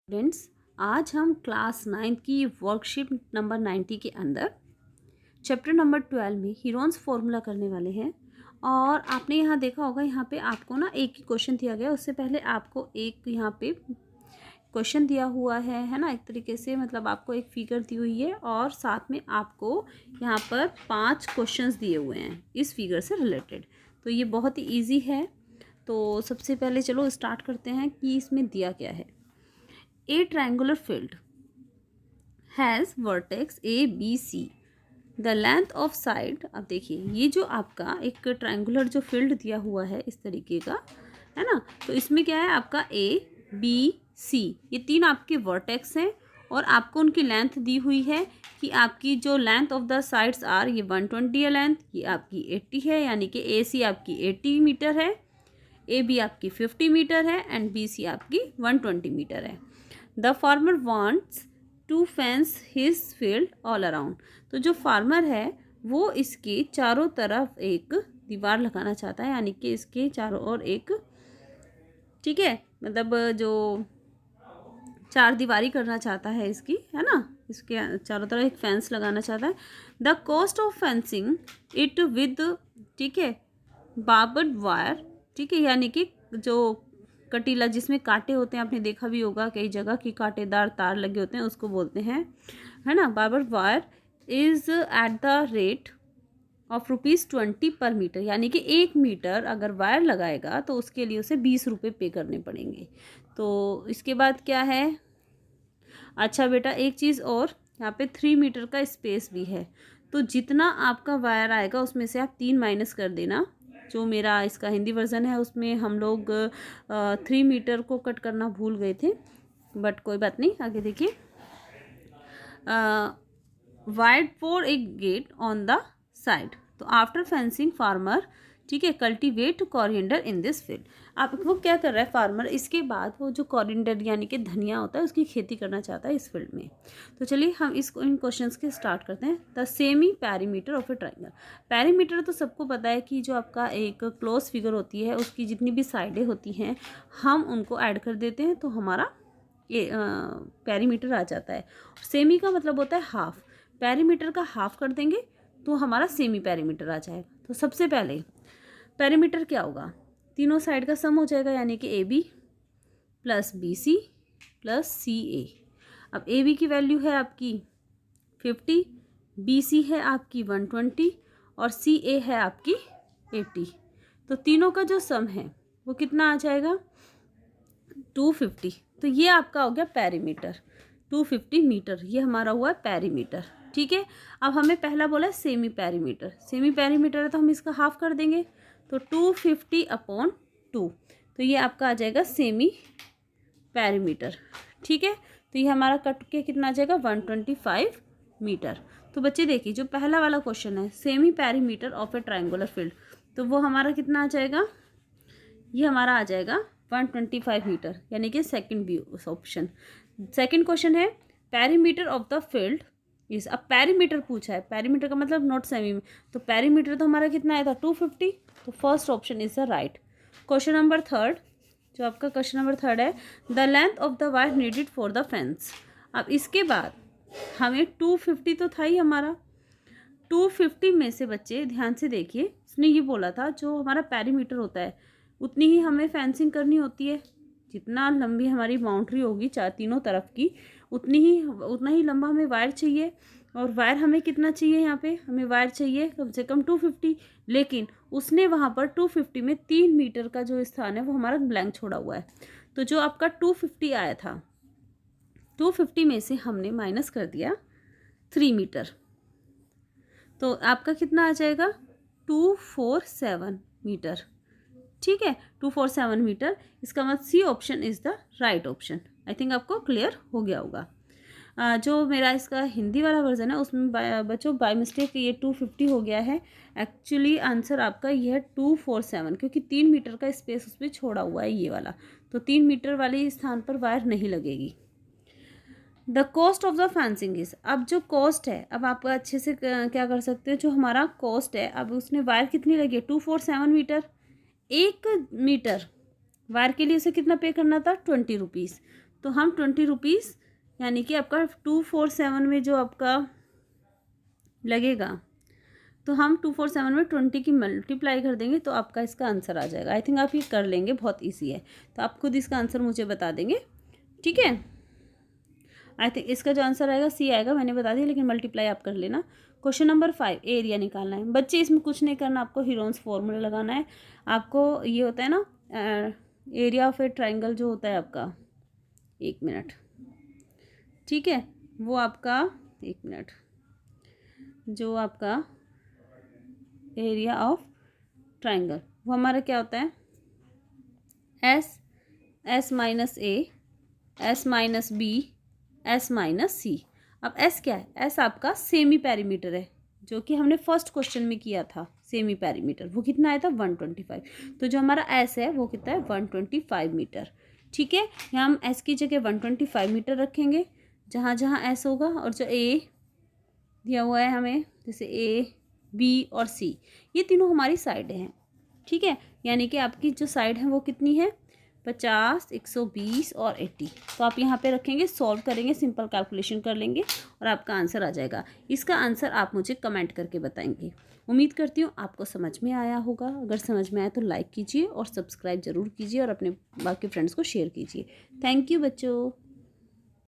Students, आज हम class 9 की वर्कशीट नंबर 90 के अंदर चैप्टर नंबर 12 में हीरोन्स फॉर्मूला करने वाले हैं। और आपने यहाँ देखा होगा, यहाँ पे आपको ना एक ही क्वेश्चन दिया गया। उससे पहले आपको एक यहाँ पे क्वेश्चन दिया हुआ है ना, एक तरीके से मतलब आपको एक फिगर दी हुई है और साथ में आपको यहाँ पर 5 क्वेश्चंस दिए हुए हैं इस फिगर से रिलेटेड। तो ये बहुत ही ईजी है। तो सबसे पहले चलो स्टार्ट करते हैं कि इसमें दिया क्या है। A triangular field has vertex A, B, C. The length of side, अब देखिए ये जो आपका एक ट्रायंगुलर जो फील्ड दिया हुआ है इस तरीके का है ना, तो इसमें क्या है आपका A, B, C, ये तीन आपके वर्टेक्स हैं और आपको उनकी लेंथ दी हुई है कि आपकी जो length of the sides are, ये 120 है लेंथ, ये आपकी 80 है, यानी कि AC आपकी 80 मीटर है, AB आपकी 50 मीटर है एंड BC आपकी 120 मीटर है। The farmer wants to fence his field all around. तो जो फार्मर है वो इसके चारों तरफ एक दीवार लगाना चाहता है, यानी कि इसके चारों ओर एक, ठीक है, मतलब जो चार दीवारी करना चाहता है इसकी, है ना, इसके चारों तरफ एक फेंस लगाना चाहता है। The cost of fencing it with, ठीक है, बार्बड वायर, ठीक है, यानी कि जो कटीला जिसमें कांटे होते हैं, आपने देखा भी होगा कई जगह कि कांटेदार तार लगे होते हैं, उसको बोलते हैं, है ना, barbed wire, is at the rate of ₹20 per metre. यानी कि 1 मीटर अगर वायर लगाएगा तो उसके लिए उसे 20 रुपये पे करने पड़ेंगे। तो इसके बाद क्या है, अच्छा बेटा एक चीज़ और, यहाँ पे 3 मीटर का स्पेस भी है। तो जितना आपका वायर आएगा उसमें से आप 3 माइनस कर देना। जो मेरा इसका हिंदी वर्जन है उसमें हम लोग 3 मीटर को कट करना भूल गए थे, बट कोई बात नहीं, आगे देखिए। Wide for a get on the side. तो आफ्टर फेंसिंग फार्मर, ठीक है, cultivate coriander in this field. आप वो क्या कर रहा है फार्मर, इसके बाद वो जो कॉरिएंडर यानी कि धनिया होता है उसकी खेती करना चाहता है इस फील्ड में। तो चलिए हम इसको इन क्वेश्चंस के स्टार्ट करते हैं। The semi perimeter of A triangle. Perimeter तो सबको पता है कि जो आपका एक क्लोज फिगर होती है उसकी जितनी भी साइडें होती हैं हम उनको ऐड कर देते हैं तो हमारा ये पैरीमीटर आ जाता है। सेमी का मतलब होता है हाफ, पैरीमीटर का हाफ कर देंगे तो हमारा सेमी पैरीमीटर आ जाएगा। तो सबसे पहले पैरीमीटर क्या होगा, तीनों साइड का सम हो जाएगा, यानी कि AB plus BC plus CA। अब AB की वैल्यू है आपकी 50, BC है आपकी 120 और CA है आपकी 80। तो तीनों का जो सम है वो कितना आ जाएगा, 250। तो ये आपका हो गया पैरीमीटर, 250 मीटर, ये हमारा हुआ है पैरीमीटर, ठीक है। अब हमें पहला बोला है सेमी पैरीमीटर, सेमी पैरीमीटर है तो हम इसका हाफ कर देंगे, तो 250/2, तो ये आपका आ जाएगा सेमी पैरीमीटर, ठीक है। तो ये हमारा कट के कितना आ जाएगा, 125 मीटर। तो बच्चे देखिए जो पहला वाला क्वेश्चन है semi perimeter of A triangular field, तो वो हमारा कितना आ जाएगा, ये हमारा आ जाएगा 125 मीटर, यानी कि second B option. Second question है पैरीमीटर ऑफ द फील्ड इस, अब पैरीमीटर पूछा है, पैरीमीटर का मतलब नॉट सेमी में, तो पैरीमीटर तो हमारा कितना आया था 250, तो first option is the right. Question number third, जो आपका क्वेश्चन नंबर थर्ड है, the length of the wire needed for the fence. अब इसके बाद हमें 250 तो था ही हमारा, 250 में से बच्चे ध्यान से देखिए, उसने ये बोला था जो हमारा पैरीमीटर होता है उतनी ही हमें फेंसिंग करनी होती है, जितना लंबी हमारी बाउंड्री होगी चार तीनों तरफ की उतना ही लंबा हमें वायर चाहिए। और वायर हमें कितना चाहिए, यहाँ पे हमें वायर चाहिए कम से कम 250, लेकिन उसने वहाँ पर 250 में 3 मीटर का जो स्थान है वो हमारा ब्लैंक छोड़ा हुआ है। तो जो आपका 250 आया था, 250 में से हमने माइनस कर दिया 3 मीटर, तो आपका कितना आ जाएगा 247 मीटर, ठीक है, 247 मीटर। इसका मतलब C option is the right option. I think आपको क्लियर हो गया होगा। जो मेरा इसका हिंदी वाला वर्जन है उसमें बच्चों बाय मिस्टेक ये 250 हो गया है, एक्चुअली आंसर आपका ये है 247, क्योंकि 3 मीटर का स्पेस उसमें छोड़ा हुआ है ये वाला, तो 3 मीटर वाले स्थान पर वायर नहीं लगेगी। The cost of the fencing is, अब जो कॉस्ट है, अब आप अच्छे से क्या कर सकते हो, जो हमारा कॉस्ट है, अब उसने वायर कितनी लगी है 247 मीटर, 1 मीटर वायर के लिए उसे कितना पे करना था 20 रुपीज़। तो हम 20 रुपीज़ यानी कि आपका 247 में जो आपका लगेगा, तो हम 247 में 20 की मल्टीप्लाई कर देंगे तो आपका इसका आंसर आ जाएगा। आई थिंक आप ये कर लेंगे, बहुत ईजी है। तो आप खुद इसका आंसर मुझे बता देंगे, ठीक है। आई थिंक इसका जो आंसर आएगा सी आएगा, मैंने बता दिया, लेकिन मल्टीप्लाई आप कर लेना। क्वेश्चन नंबर 5, एरिया निकालना है। बच्चे इसमें कुछ नहीं करना, आपको हीरोन्स फॉर्मूला लगाना है। आपको ये होता है ना एरिया ऑफ ए ट्राइंगल जो होता है आपका, 1 मिनट, ठीक है, वो आपका 1 मिनट, जो आपका एरिया ऑफ ट्राइंगल वो हमारा क्या होता है, S minus A, S minus B, S minus C. अब एस क्या है, एस आपका सेमी पेरीमीटर है, जो कि हमने फर्स्ट क्वेश्चन में किया था। सेमी पेरीमीटर वो कितना आया था, 125। तो जो हमारा एस है वो कितना है, 125 मीटर, ठीक है। यहाँ हम एस की जगह 125 मीटर रखेंगे जहाँ जहाँ एस होगा, और जो ए दिया हुआ है हमें, जैसे ए, बी और सी, ये तीनों हमारी साइडें हैं, ठीक है। यानी कि आपकी जो साइड है वो कितनी है, 50, 120 और 80। तो आप यहाँ पे रखेंगे, सॉल्व करेंगे, सिंपल कैलकुलेशन कर लेंगे और आपका आंसर आ जाएगा। इसका आंसर आप मुझे कमेंट करके बताएंगे। उम्मीद करती हूँ आपको समझ में आया होगा। अगर समझ में आया तो लाइक कीजिए और सब्सक्राइब ज़रूर कीजिए और अपने बाकी फ्रेंड्स को शेयर कीजिए। थैंक यू बच्चों।